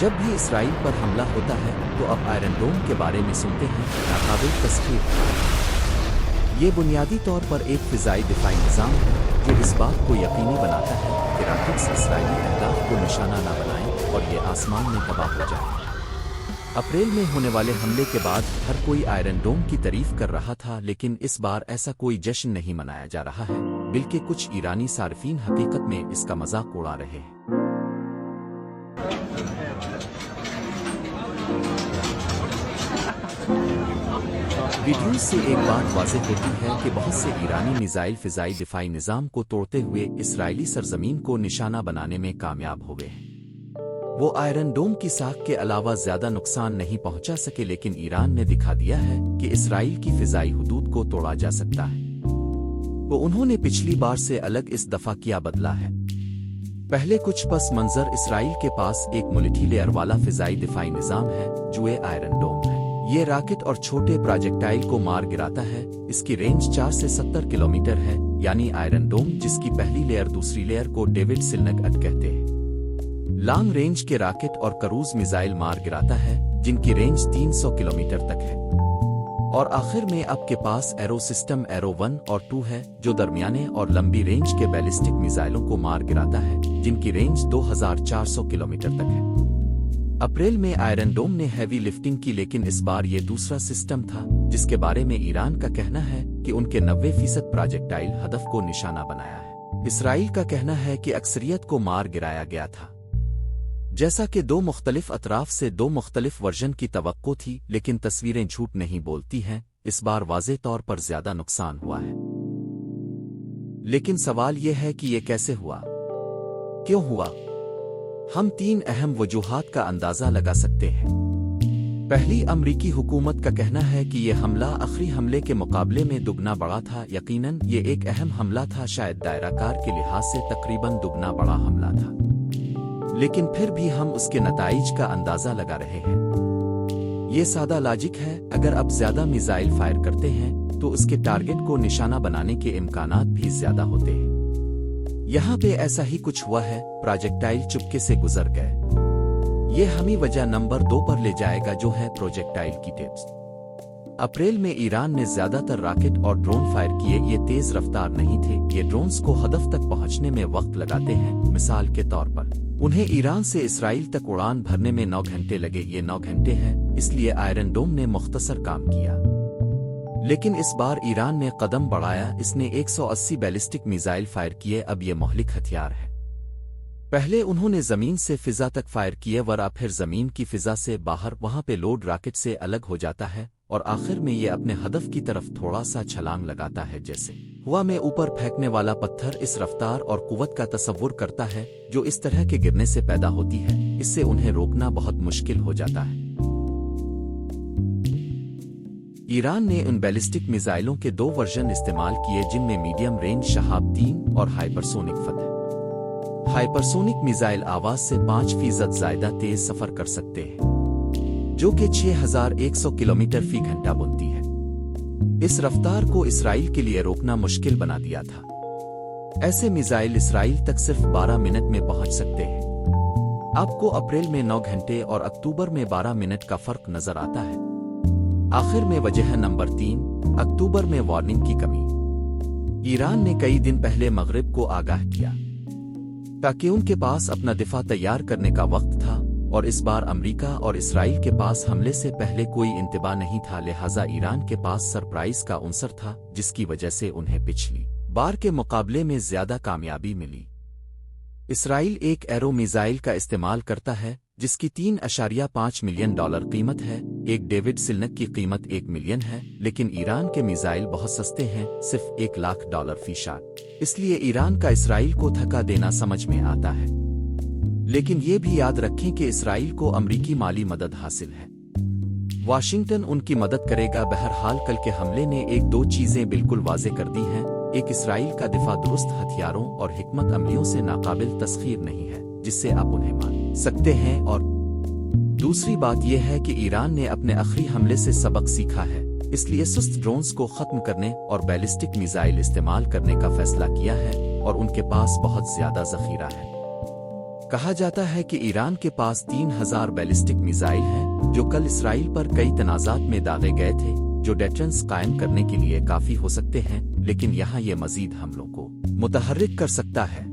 जब भी इसराइल पर हमला होता है तो अब आयरन डोम के बारे में सुनते हैं। नाकाबिल तस्खीर। ये बुनियादी तौर पर एक फ़िज़ाई दिफाई निज़ाम है जो इस बात को यकीनी बनाता है कि रॉकेट्स इसराइली अहदाफ को निशाना न बनाएं और ये आसमान में तबाह हो जाए। अप्रैल में होने वाले हमले के बाद हर कोई आयरन डोम की तारीफ कर रहा था, लेकिन इस बार ऐसा कोई जश्न नहीं मनाया जा रहा है, बल्कि कुछ ईरानी सार्फिन हकीकत में इसका मजाक उड़ा रहे हैं। वीडियोज से एक बात वाज़ेह होती है कि बहुत से ईरानी मिसाइल फ़िज़ाई दिफाई निज़ाम को तोड़ते हुए इसराइली सरजमीन को निशाना बनाने में कामयाब हो गए। वो आयरन डोम की साख के अलावा ज़्यादा नुकसान नहीं पहुंचा सके, लेकिन ईरान ने दिखा दिया है कि इसराइल की फ़िज़ाई हुदूद को तोड़ा जा सकता है। वो उन्होंने पिछली बार से अलग इस दफ़ा किया बदला है। पहले कुछ पस मंज़र इसराइल के पास एक मल्टी लेयर वाला फ़िज़ाई दिफाई निज़ाम है जो आयरन डोम है। ये रॉकेट और छोटे प्रोजेक्टाइल को मार गिराता है। इसकी रेंज 4 से 70 किलोमीटर है, यानी आयरन डोम जिसकी पहली लेयर दूसरी लेयर को डेविड सिलनगट कहते हैं। लॉन्ग रेंज के रॉकेट और क्रूज मिसाइल मार गिराता है जिनकी रेंज 300 किलोमीटर तक है। और आखिर में आपके पास एरो सिस्टम एरो 1 और 2 है जो दरमियाने और लंबी रेंज के बैलिस्टिक मिसाइलों को मार गिराता है जिनकी रेंज 2400 किलोमीटर तक है। अप्रैल में आयरन डोम ने हैवी लिफ्टिंग की, लेकिन इस बार ये दूसरा सिस्टम था जिसके बारे में ईरान का कहना है कि उनके 90% प्रोजेक्टाइल हदफ को निशाना बनाया है। इसराइल का कहना है कि अक्सरियत को मार गिराया गया था। जैसा कि दो मुख्तलिफ अतराफ से दो मुख्तलिफ वर्जन की तवक्को थी, लेकिन तस्वीरें झूठ नहीं बोलती हैं। इस बार वाज़े तौर पर ज्यादा नुकसान हुआ है, लेकिन सवाल यह है कि यह कैसे हुआ, क्यों हुआ। हम 3 अहम वजूहात का अंदाजा लगा सकते हैं। पहली, अमरीकी हुकूमत का कहना है कि यह हमला आखिरी हमले के मुकाबले में दुगना बड़ा था। यकीनन ये एक अहम हमला था, शायद दायराकार के लिहाज से तकरीबन दुगना बड़ा हमला था, लेकिन फिर भी हम उसके नताइज का अंदाजा लगा रहे हैं। ये सादा लॉजिक है, अगर आप ज्यादा मिसाइल फायर करते हैं तो उसके टारगेट को निशाना बनाने के इम्कानात भी ज्यादा होते हैं। यहाँ पे ऐसा ही कुछ हुआ है, प्रोजेक्टाइल चुपके से गुजर गए। ये हमें वजह नंबर 2 पर ले जाएगा जो है प्रोजेक्टाइल की टिप्स। अप्रैल में ईरान ने ज्यादातर रॉकेट और ड्रोन फायर किए। ये तेज रफ्तार नहीं थे, ये ड्रोन्स को हदफ तक पहुंचने में वक्त लगाते हैं। मिसाल के तौर पर उन्हें ईरान से इसराइल तक उड़ान भरने में 9 घंटे लगे। ये 9 घंटे हैं, इसलिए आयरन डोम ने मुख्तसर काम किया। लेकिन इस बार ईरान ने कदम बढ़ाया, इसने 180 बैलिस्टिक मिसाइल फायर किए। अब ये मोहलिक हथियार है। पहले उन्होंने जमीन से फिजा तक फायर किए, वरा फिर जमीन की फिजा से बाहर, वहां पे लोड रॉकेट से अलग हो जाता है और आखिर में ये अपने हदफ की तरफ थोड़ा सा छलांग लगाता है, जैसे हवा में ऊपर फेंकने वाला पत्थर। इस रफ्तार और कुव्वत का तसव्वुर करता है जो इस तरह के गिरने से पैदा होती है। इससे उन्हें रोकना बहुत मुश्किल हो जाता है। ईरान ने उन बैलिस्टिक मिसाइलों के 2 वर्जन इस्तेमाल किए जिनमें मीडियम रेंज शहाब 3 और हाइपरसोनिक फतह। हाइपरसोनिक मिसाइल आवाज से 5% ज्यादा तेज सफर कर सकते हैं, जो कि 6100 किलोमीटर फी घंटा बनती है। इस रफ्तार को इसराइल के लिए रोकना मुश्किल बना दिया था। ऐसे मिसाइल इसराइल तक सिर्फ 12 मिनट में पहुंच सकते हैं। आपको अप्रैल में 9 घंटे और अक्टूबर में 12 मिनट का फर्क नजर आता है। आखिर में वजह नंबर 3, अक्टूबर में वार्निंग की कमी। ईरान ने कई दिन पहले मगरिब को आगाह किया ताकि उनके पास अपना दिफा तैयार करने का वक्त था, और इस बार अमेरिका और इसराइल के पास हमले से पहले कोई इंतबा नहीं था। लिहाजा ईरान के पास सरप्राइज का अंसर था, जिसकी वजह से उन्हें पिछली बार के मुकाबले में ज्यादा कामयाबी मिली। इसराइल एक एरो मिसाइल का इस्तेमाल करता है जिसकी $3.5 मिलियन कीमत है। एक डेविड सिलनग की कीमत $1 मिलियन है, लेकिन ईरान के मिसाइल बहुत सस्ते हैं, सिर्फ $1 लाख फी शॉट। इसलिए ईरान का इसराइल को धक्का देना समझ में आता है। लेकिन ये भी याद रखें कि इसराइल को अमरीकी माली मदद हासिल है। वाशिंगटन उनकी मदद करेगा। बहरहाल कल के हमले ने 1-2 चीजें बिल्कुल वाज़े कर दी हैं। एक, इसराइल का दिफा दुरुस्त हथियारों और हिकमत अमलियों से नाकाबिल तस्खीर नहीं है जिससे आप उन्हें मान सकते हैं, और दूसरी बात यह है कि ईरान ने अपने आखिरी हमले से सबक सीखा है, इसलिए सुस्त ड्रोन्स को खत्म करने और बैलिस्टिक मिसाइल इस्तेमाल करने का फैसला किया है, और उनके पास बहुत ज्यादा जखीरा है। کہا جاتا ہے کہ ایران کے پاس 3000 بیلسٹک میزائل ہیں جو کل اسرائیل پر کئی تنازعات میں داغے گئے تھے، جو ڈیٹرنس قائم کرنے کے لیے کافی ہو سکتے ہیں، لیکن یہاں یہ مزید حملوں کو متحرک کر سکتا ہے۔